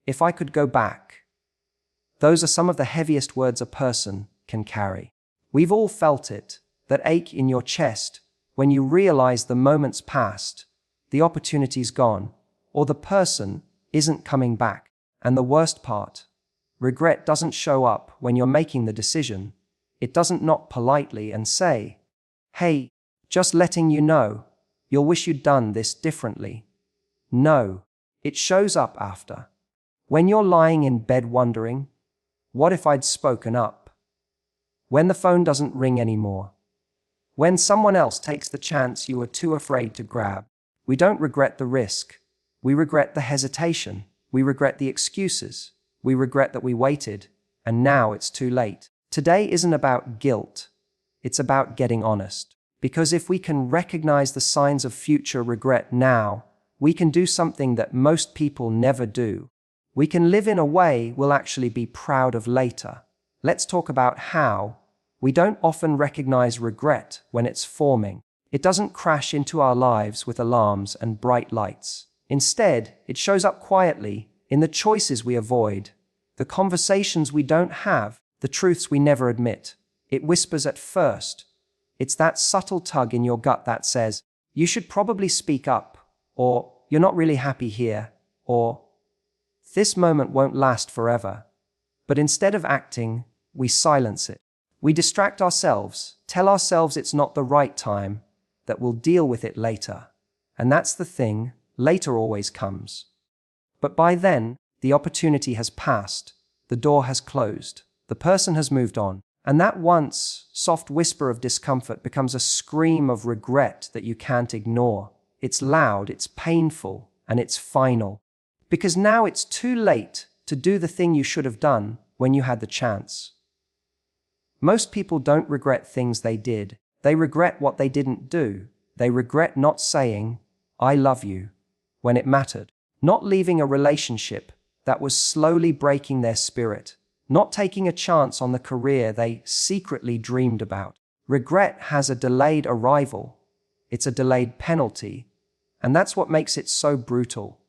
If I could go back. Those are some of the heaviest words a person can carry. We've all felt it, that ache in your chest when you realize the moment's past, the opportunity's gone, or the person isn't coming back. And the worst part, regret doesn't show up when you're making the decision. It doesn't knock politely and say, "Hey, just letting you know, you'll wish you'd done this differently." No, it shows up after. When you're lying in bed wondering, what if I'd spoken up? When the phone doesn't ring anymore. When someone else takes the chance you were too afraid to grab. We don't regret the risk. We regret the hesitation. We regret the excuses. We regret that we waited, and now it's too late. Today isn't about guilt. It's about getting honest. Because if we can recognize the signs of future regret now, we can do something that most people never do. We can live in a way we'll actually be proud of later. Let's talk about how. We don't often recognize regret when it's forming. It doesn't crash into our lives with alarms and bright lights. Instead, it shows up quietly in the choices we avoid, the conversations we don't have, the truths we never admit. It whispers at first. It's that subtle tug in your gut that says, "You should probably speak up," or "You're not really happy here," or "This moment won't last forever." But instead of acting, we silence it. We distract ourselves, tell ourselves it's not the right time, that we'll deal with it later. And that's the thing, later always comes. But by then, the opportunity has passed, the door has closed, the person has moved on, and that once soft whisper of discomfort becomes a scream of regret that you can't ignore. It's loud, it's painful, and it's final. Because now it's too late to do the thing you should have done when you had the chance. Most people don't regret things they did. They regret what they didn't do. They regret not saying, "I love you," when it mattered. Not leaving a relationship that was slowly breaking their spirit. Not taking a chance on the career they secretly dreamed about. Regret has a delayed arrival. It's a delayed penalty. And that's what makes it so brutal.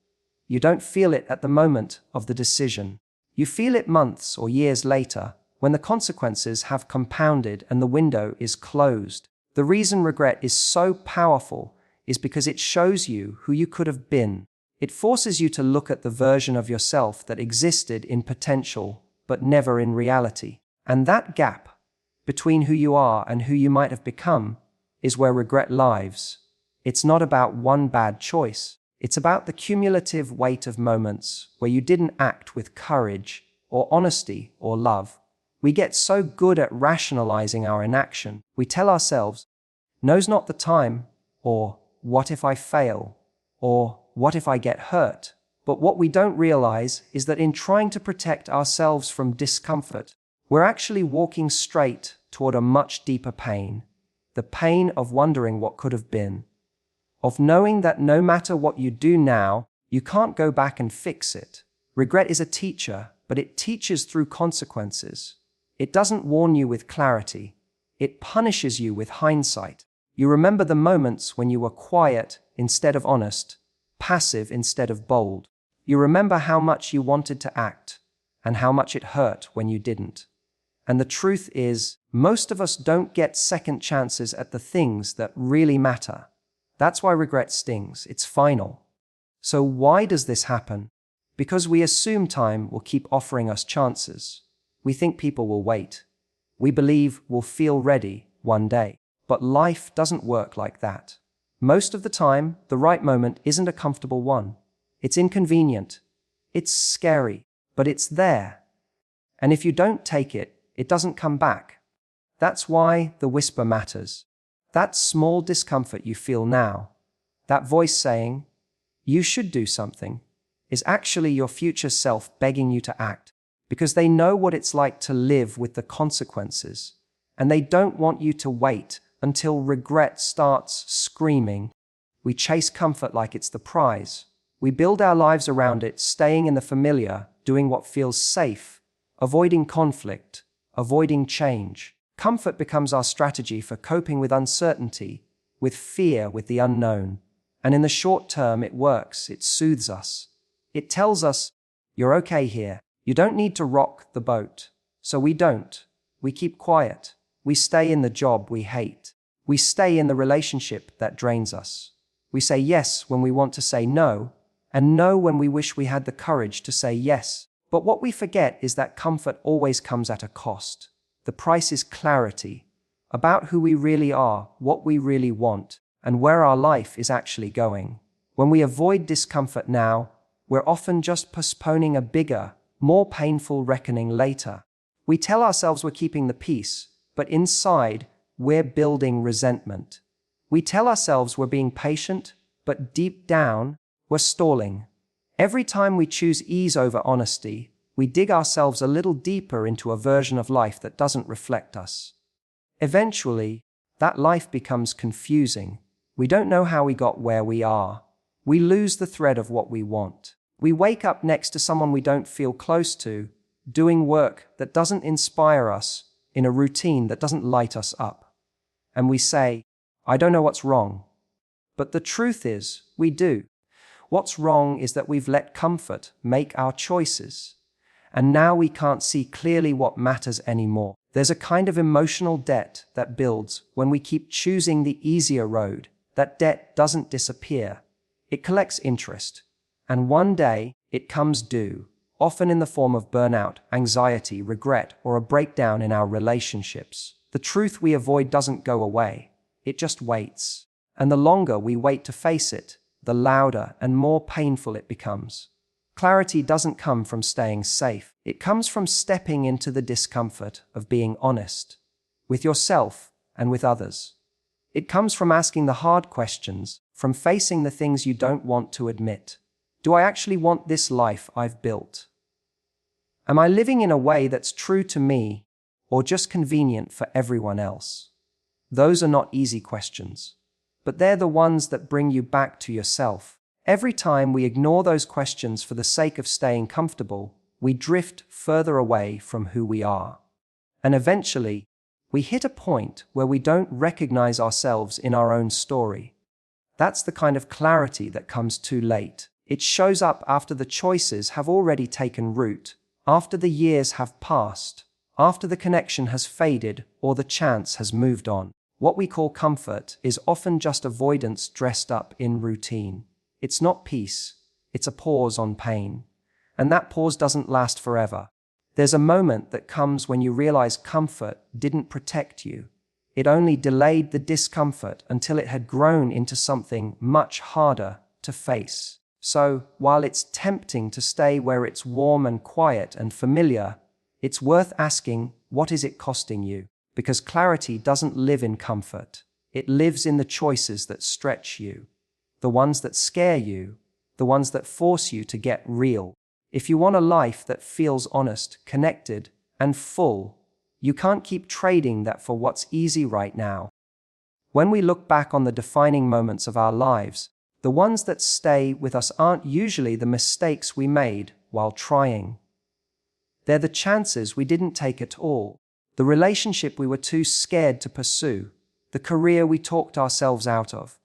You don't feel it at the moment of the decision. You feel it months or years later, when the consequences have compounded and the window is closed. The reason regret is so powerful is because it shows you who you could have been. It forces you to look at the version of yourself that existed in potential, but never in reality. And that gap between who you are and who you might have become is where regret lives. It's not about one bad choice. It's about the cumulative weight of moments where you didn't act with courage or honesty or love. We get so good at rationalizing our inaction. We tell ourselves, "Now's not the time," or "What if I fail?" or "What if I get hurt?" But what we don't realize is that in trying to protect ourselves from discomfort, we're actually walking straight toward a much deeper pain. The pain of wondering what could have been. Of knowing that no matter what you do now, you can't go back and fix it. Regret is a teacher, but it teaches through consequences. It doesn't warn you with clarity. It punishes you with hindsight. You remember the moments when you were quiet instead of honest, passive instead of bold. You remember how much you wanted to act and how much it hurt when you didn't. And the truth is, most of us don't get second chances at the things that really matter. That's why regret stings. It's final. So why does this happen? Because we assume time will keep offering us chances. We think people will wait. We believe we'll feel ready one day. But life doesn't work like that. Most of the time, the right moment isn't a comfortable one. It's inconvenient. It's scary, but it's there. And if you don't take it, it doesn't come back. That's why the whisper matters. That small discomfort you feel now, that voice saying, "You should do something," is actually your future self begging you to act, because they know what it's like to live with the consequences, and they don't want you to wait until regret starts screaming. We chase comfort like it's the prize. We build our lives around it, staying in the familiar, doing what feels safe, avoiding conflict, avoiding change. Comfort becomes our strategy for coping with uncertainty, with fear, with the unknown. And in the short term, it works. It soothes us. It tells us, You're okay here. You don't need to rock the boat. So we don't. We keep quiet. We stay in the job we hate. We stay in the relationship that drains us. We say yes when we want to say no, and no when we wish we had the courage to say yes. But what we forget is that comfort always comes at a cost. The price is clarity about who we really are, what we really want, and where our life is actually going. When we avoid discomfort now, we're often just postponing a bigger, more painful reckoning later. We tell ourselves we're keeping the peace, but inside, we're building resentment. We tell ourselves we're being patient, but deep down, we're stalling. Every time we choose ease over honesty, we dig ourselves a little deeper into a version of life that doesn't reflect us. Eventually, that life becomes confusing. We don't know how we got where we are. We lose the thread of what we want. We wake up next to someone we don't feel close to, doing work that doesn't inspire us, in a routine that doesn't light us up. And we say, I don't know what's wrong. But the truth is, we do. What's wrong is that we've let comfort make our choices. And now we can't see clearly what matters anymore. There's a kind of emotional debt that builds when we keep choosing the easier road. That debt doesn't disappear. It collects interest. And one day, it comes due, often in the form of burnout, anxiety, regret, or a breakdown in our relationships. The truth we avoid doesn't go away. It just waits. And the longer we wait to face it, the louder and more painful it becomes. Clarity doesn't come from staying safe. It comes from stepping into the discomfort of being honest, with yourself and with others. It comes from asking the hard questions, from facing the things you don't want to admit. Do I actually want this life I've built? Am I living in a way that's true to me, or just convenient for everyone else? Those are not easy questions, but they're the ones that bring you back to yourself. Every time we ignore those questions for the sake of staying comfortable, we drift further away from who we are. And eventually, we hit a point where we don't recognize ourselves in our own story. That's the kind of clarity that comes too late. It shows up after the choices have already taken root, after the years have passed, after the connection has faded or the chance has moved on. What we call comfort is often just avoidance dressed up in routine. It's not peace, it's a pause on pain. And that pause doesn't last forever. There's a moment that comes when you realize comfort didn't protect you. It only delayed the discomfort until it had grown into something much harder to face. So, while it's tempting to stay where it's warm and quiet and familiar, it's worth asking, what is it costing you? Because clarity doesn't live in comfort. It lives in the choices that stretch you, the ones that scare you, the ones that force you to get real. If you want a life that feels honest, connected, and full, you can't keep trading that for what's easy right now. When we look back on the defining moments of our lives, the ones that stay with us aren't usually the mistakes we made while trying. They're the chances we didn't take at all, the relationship we were too scared to pursue, the career we talked ourselves out of,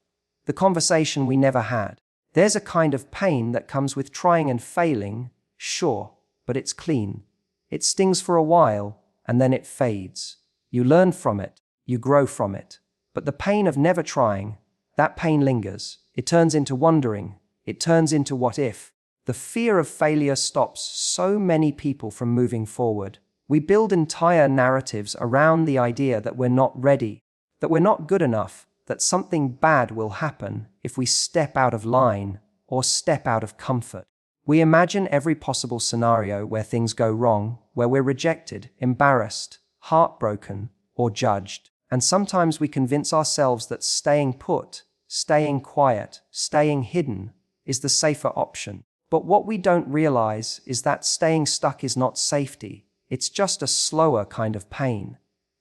the conversation we never had. There's a kind of pain that comes with trying and failing, sure, but it's clean. It stings for a while, and then it fades. You learn from it, you grow from it. But the pain of never trying, that pain lingers. It turns into wondering. It turns into what if. The fear of failure stops so many people from moving forward. We build entire narratives around the idea that we're not ready, that we're not good enough, that something bad will happen if we step out of line or step out of comfort. We imagine every possible scenario where things go wrong, where we're rejected, embarrassed, heartbroken, or judged. And sometimes we convince ourselves that staying put, staying quiet, staying hidden is the safer option. But what we don't realize is that staying stuck is not safety. It's just a slower kind of pain.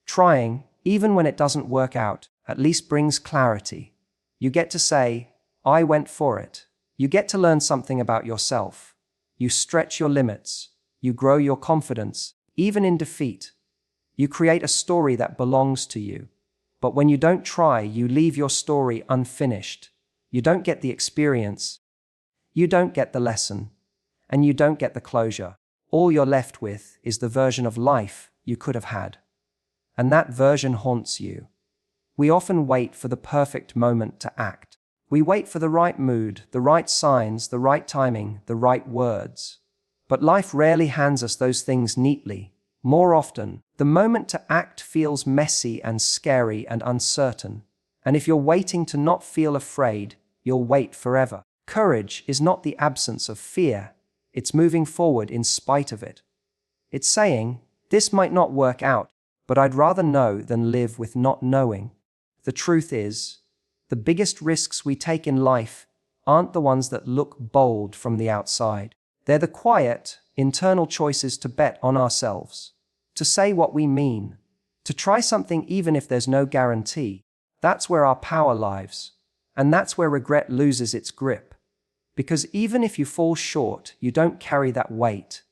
Trying, even when it doesn't work out, at least brings clarity. You get to say, I went for it. You get to learn something about yourself. You stretch your limits. You grow your confidence, even in defeat. You create a story that belongs to you. But when you don't try, you leave your story unfinished. You don't get the experience. You don't get the lesson. and you don't get the closure. All you're left with is the version of life you could have had. And that version haunts you. We often wait for the perfect moment to act. We wait for the right mood, the right signs, the right timing, the right words. But life rarely hands us those things neatly. More often, the moment to act feels messy and scary and uncertain. And if you're waiting to not feel afraid, you'll wait forever. Courage is not the absence of fear. It's moving forward in spite of it. It's saying, this might not work out, but I'd rather know than live with not knowing. The truth is, the biggest risks we take in life aren't the ones that look bold from the outside. They're the quiet, internal choices to bet on ourselves, to say what we mean, to try something even if there's no guarantee. That's where our power lies, and that's where regret loses its grip. Because even if you fall short, you don't carry that weight.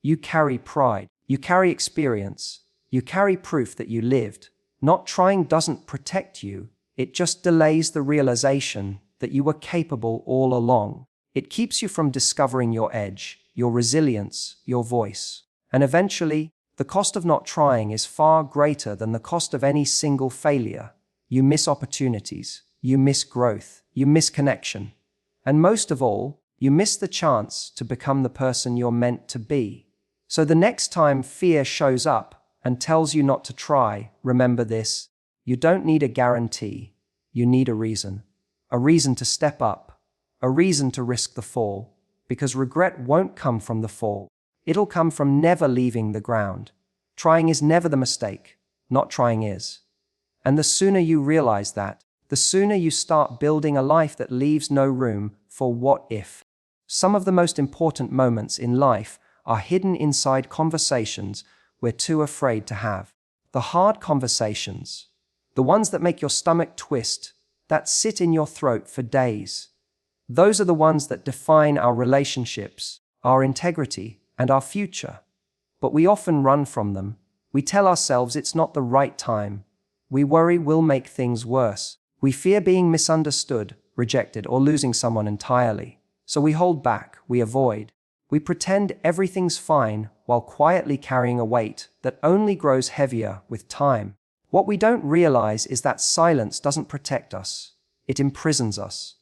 You carry pride, you carry experience, you carry proof that you lived. Not trying doesn't protect you, it just delays the realization that you were capable all along. It keeps you from discovering your edge, your resilience, your voice. And eventually, the cost of not trying is far greater than the cost of any single failure. You miss opportunities, you miss growth, you miss connection. And most of all, you miss the chance to become the person you're meant to be. So the next time fear shows up and tells you not to try, remember this: you don't need a guarantee, you need a reason to step up, a reason to risk the fall, because regret won't come from the fall. It'll come from never leaving the ground. Trying is never the mistake, not trying is. And the sooner you realize that, the sooner you start building a life that leaves no room for what if. Some of the most important moments in life are hidden inside conversations we're too afraid to have. The hard conversations, the ones that make your stomach twist, that sit in your throat for days. Those are the ones that define our relationships, our integrity, and our future. But we often run from them. We tell ourselves it's not the right time. We worry we'll make things worse. We fear being misunderstood, rejected, or losing someone entirely. So we hold back, we avoid. We pretend everything's fine while quietly carrying a weight that only grows heavier with time. What we don't realize is that silence doesn't protect us. It imprisons us.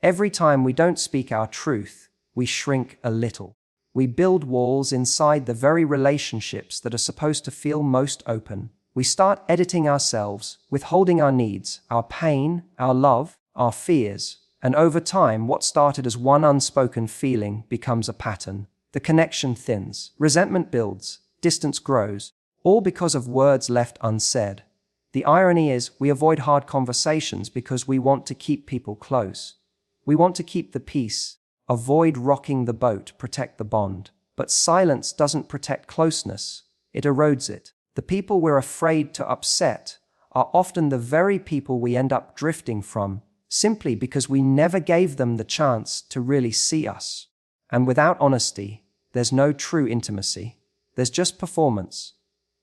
Every time we don't speak our truth, we shrink a little. We build walls inside the very relationships that are supposed to feel most open. We start editing ourselves, withholding our needs, our pain, our love, our fears. And over time, what started as one unspoken feeling becomes a pattern. The connection thins, resentment builds, distance grows, all because of words left unsaid. The irony is, we avoid hard conversations because we want to keep people close. We want to keep the peace, avoid rocking the boat, protect the bond. But silence doesn't protect closeness, it erodes it. The people we're afraid to upset are often the very people we end up drifting from, simply because we never gave them the chance to really see us. And without honesty, there's no true intimacy. There's just performance.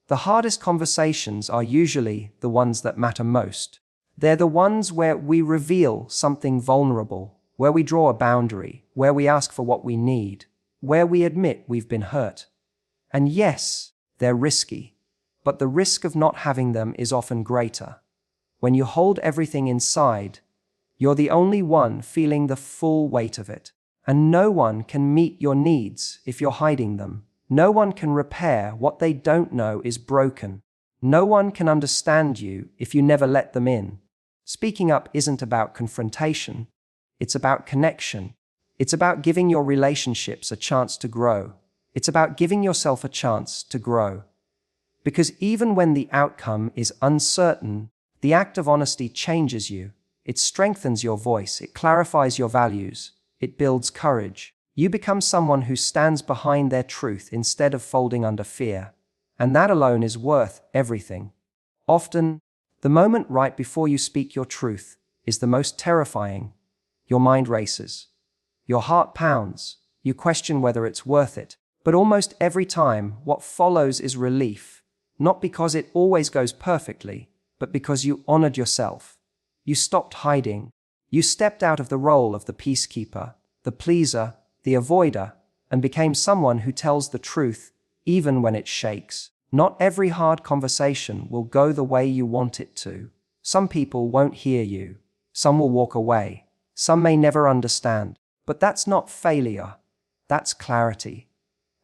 The hardest conversations are usually the ones that matter most. They're the ones where we reveal something vulnerable, where we draw a boundary, where we ask for what we need, where we admit we've been hurt. And yes, they're risky, but the risk of not having them is often greater. When you hold everything inside, you're the only one feeling the full weight of it. And no one can meet your needs if you're hiding them. No one can repair what they don't know is broken. No one can understand you if you never let them in. Speaking up isn't about confrontation. It's about connection. It's about giving your relationships a chance to grow. It's about giving yourself a chance to grow. Because even when the outcome is uncertain, the act of honesty changes you. It strengthens your voice, it clarifies your values, it builds courage. You become someone who stands behind their truth instead of folding under fear. And that alone is worth everything. Often, the moment right before you speak your truth is the most terrifying. Your mind races. Your heart pounds. You question whether it's worth it. But almost every time, what follows is relief. Not because it always goes perfectly, but because you honored yourself. You stopped hiding. You stepped out of the role of the peacekeeper, the pleaser, the avoider, and became someone who tells the truth even when it shakes. Not every hard conversation will go the way you want it to. Some people won't hear you. Some will walk away. Some may never understand. But that's not failure. That's clarity.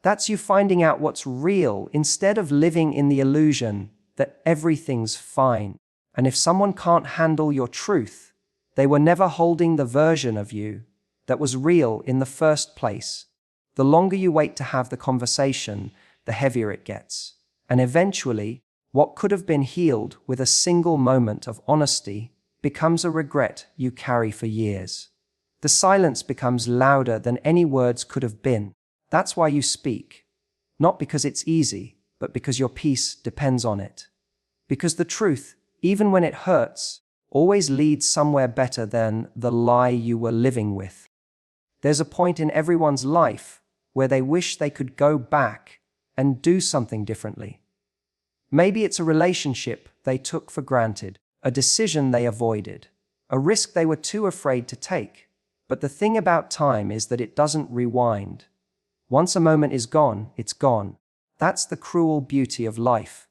That's you finding out what's real instead of living in the illusion that everything's fine. And if someone can't handle your truth, they were never holding the version of you that was real in the first place. The longer you wait to have the conversation, the heavier it gets. And eventually, what could have been healed with a single moment of honesty becomes a regret you carry for years. The silence becomes louder than any words could have been. That's why you speak. Not because it's easy, but because your peace depends on it. Because the truth, even when it hurts, always leads somewhere better than the lie you were living with. There's a point in everyone's life where they wish they could go back and do something differently. Maybe it's a relationship they took for granted, a decision they avoided, a risk they were too afraid to take. But the thing about time is that it doesn't rewind. Once a moment is gone, it's gone. That's the cruel beauty of life.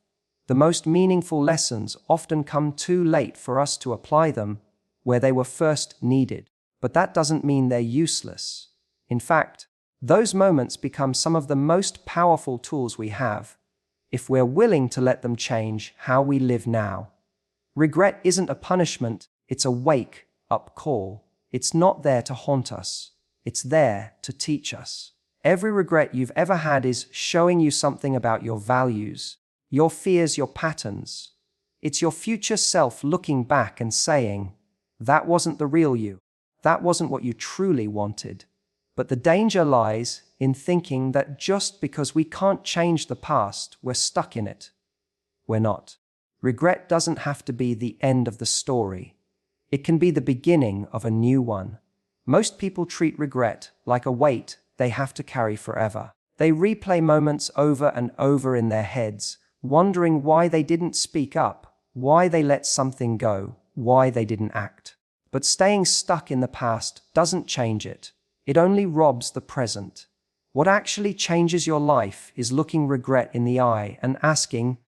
The most meaningful lessons often come too late for us to apply them where they were first needed. But that doesn't mean they're useless. In fact, those moments become some of the most powerful tools we have, if we're willing to let them change how we live now. Regret isn't a punishment, it's a wake-up call. It's not there to haunt us. It's there to teach us. Every regret you've ever had is showing you something about your values, your fears, your patterns. It's your future self looking back and saying, that wasn't the real you. That wasn't what you truly wanted. But the danger lies in thinking that just because we can't change the past, we're stuck in it. We're not. Regret doesn't have to be the end of the story. It can be the beginning of a new one. Most people treat regret like a weight they have to carry forever. They replay moments over and over in their heads, wondering why they didn't speak up, why they let something go, why they didn't act. But staying stuck in the past doesn't change it. It only robs the present. What actually changes your life is looking regret in the eye and asking,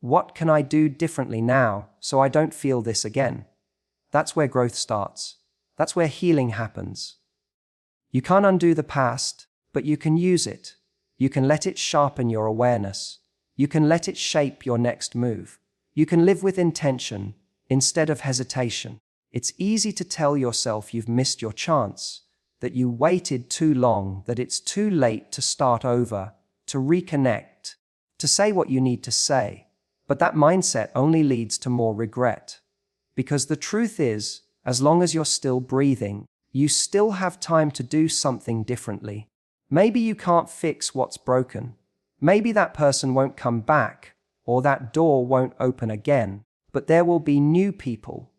what can I do differently now so I don't feel this again? That's where growth starts. That's where healing happens. You can't undo the past, but you can use it. You can let it sharpen your awareness. You can let it shape your next move. You can live with intention instead of hesitation. It's easy to tell yourself you've missed your chance, that you waited too long, that it's too late to start over, to reconnect, to say what you need to say. But that mindset only leads to more regret. Because the truth is, as long as you're still breathing, you still have time to do something differently. Maybe you can't fix what's broken. Maybe that person won't come back, or that door won't open again. But there will be new people,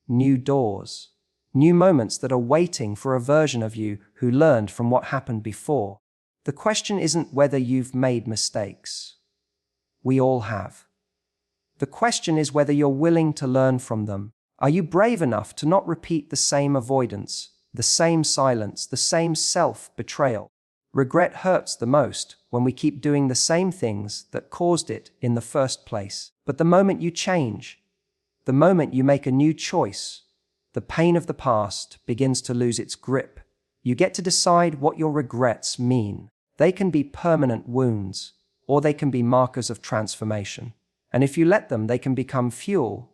new doors, new moments that are waiting for a version of you who learned from what happened before. The question isn't whether you've made mistakes. We all have. The question is whether you're willing to learn from them. Are you brave enough to not repeat the same avoidance, the same silence, the same self-betrayal? Regret hurts the most when we keep doing the same things that caused it in the first place. But the moment you change, the moment you make a new choice, the pain of the past begins to lose its grip. You get to decide what your regrets mean. They can be permanent wounds, or they can be markers of transformation. And if you let them, they can become fuel,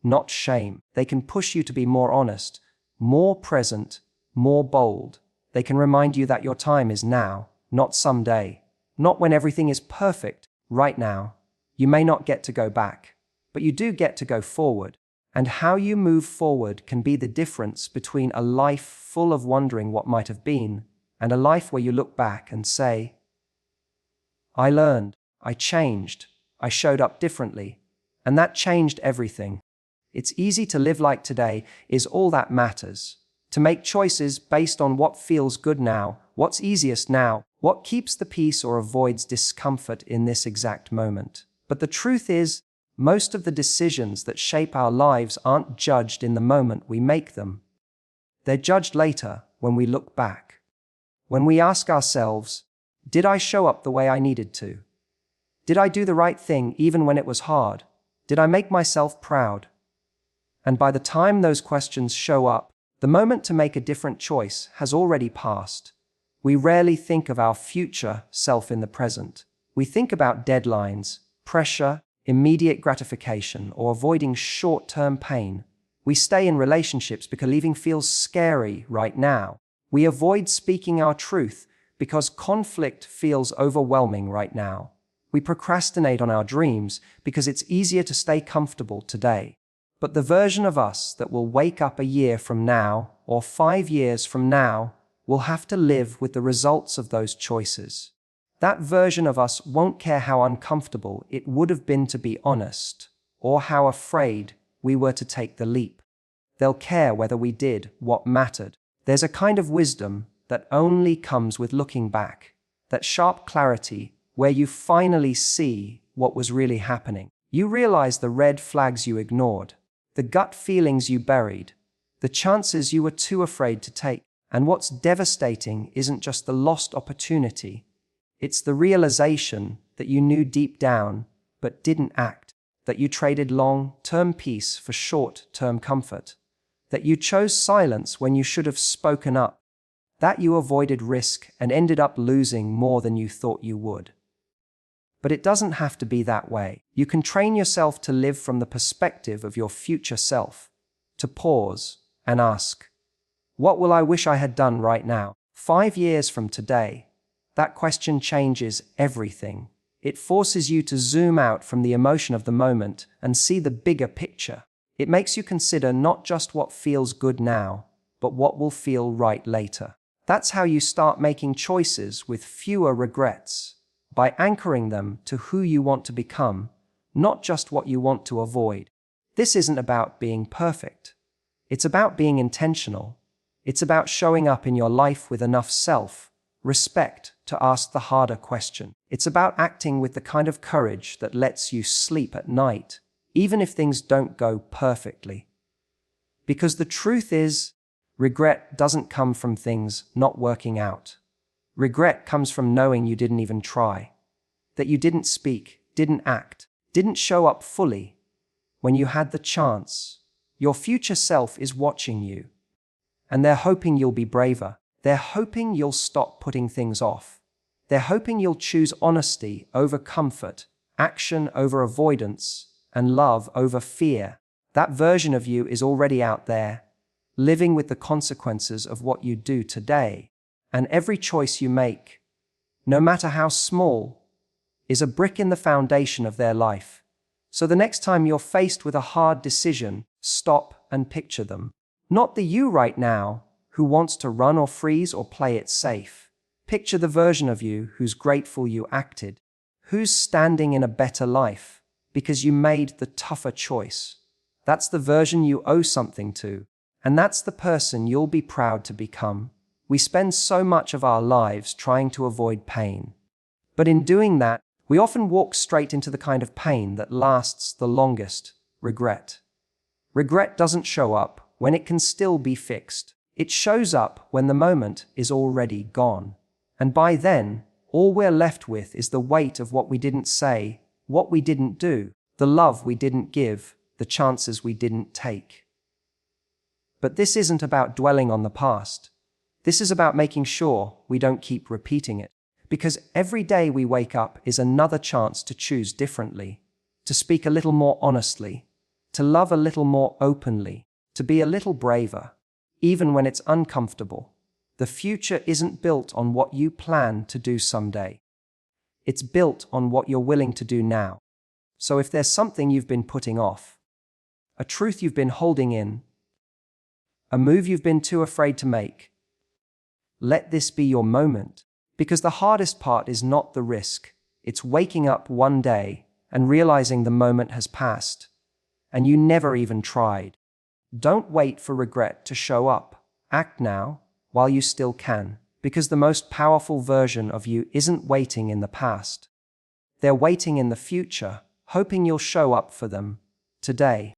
not shame. They can push you to be more honest, more present, more bold. They can remind you that your time is now, not someday, not when everything is perfect, right now. You may not get to go back, but you do get to go forward. And how you move forward can be the difference between a life full of wondering what might have been and a life where you look back and say, I learned, I changed, I showed up differently, and that changed everything. It's easy to live like today is all that matters. To make choices based on what feels good now, what's easiest now, what keeps the peace or avoids discomfort in this exact moment. But the truth is, most of the decisions that shape our lives aren't judged in the moment we make them. They're judged later when we look back. When we ask ourselves, did I show up the way I needed to? Did I do the right thing even when it was hard? Did I make myself proud? And by the time those questions show up, the moment to make a different choice has already passed. We rarely think of our future self in the present. We think about deadlines, pressure, immediate gratification, or avoiding short-term pain. We stay in relationships because leaving feels scary right now. We avoid speaking our truth because conflict feels overwhelming right now. We procrastinate on our dreams because it's easier to stay comfortable today. But the version of us that will wake up a year from now or 5 years from now will have to live with the results of those choices. That version of us won't care how uncomfortable it would have been to be honest, or how afraid we were to take the leap. They'll care whether we did what mattered. There's a kind of wisdom that only comes with looking back, that sharp clarity where you finally see what was really happening. You realize the red flags you ignored, the gut feelings you buried, the chances you were too afraid to take. And what's devastating isn't just the lost opportunity, it's the realization that you knew deep down but didn't act, that you traded long-term peace for short-term comfort, that you chose silence when you should have spoken up, that you avoided risk and ended up losing more than you thought you would. But it doesn't have to be that way. You can train yourself to live from the perspective of your future self, to pause and ask, what will I wish I had done right now? 5 years from today. That question changes everything. It forces you to zoom out from the emotion of the moment and see the bigger picture. It makes you consider not just what feels good now, but what will feel right later. That's how you start making choices with fewer regrets, by anchoring them to who you want to become, not just what you want to avoid. This isn't about being perfect. It's about being intentional. It's about showing up in your life with enough self-respect to ask the harder question. It's about acting with the kind of courage that lets you sleep at night, even if things don't go perfectly. Because the truth is, regret doesn't come from things not working out. Regret comes from knowing you didn't even try, that you didn't speak, didn't act, didn't show up fully when you had the chance. Your future self is watching you, and they're hoping you'll be braver. They're hoping you'll stop putting things off. They're hoping you'll choose honesty over comfort, action over avoidance, and love over fear. That version of you is already out there, living with the consequences of what you do today. And every choice you make, no matter how small, is a brick in the foundation of their life. So the next time you're faced with a hard decision, stop and picture them. Not the you right now, who wants to run or freeze or play it safe. Picture the version of you who's grateful you acted, who's standing in a better life because you made the tougher choice. That's the version you owe something to, and that's the person you'll be proud to become. We spend so much of our lives trying to avoid pain, but in doing that, we often walk straight into the kind of pain that lasts the longest: regret. Regret doesn't show up when it can still be fixed. It shows up when the moment is already gone. And by then, all we're left with is the weight of what we didn't say, what we didn't do, the love we didn't give, the chances we didn't take. But this isn't about dwelling on the past. This is about making sure we don't keep repeating it. Because every day we wake up is another chance to choose differently, to speak a little more honestly, to love a little more openly, to be a little braver, even when it's uncomfortable. The future isn't built on what you plan to do someday. It's built on what you're willing to do now. So if there's something you've been putting off, a truth you've been holding in, a move you've been too afraid to make, let this be your moment. Because the hardest part is not the risk. It's waking up one day and realizing the moment has passed, and you never even tried. Don't wait for regret to show up. Act now, while you still can, because the most powerful version of you isn't waiting in the past. They're waiting in the future, hoping you'll show up for them today.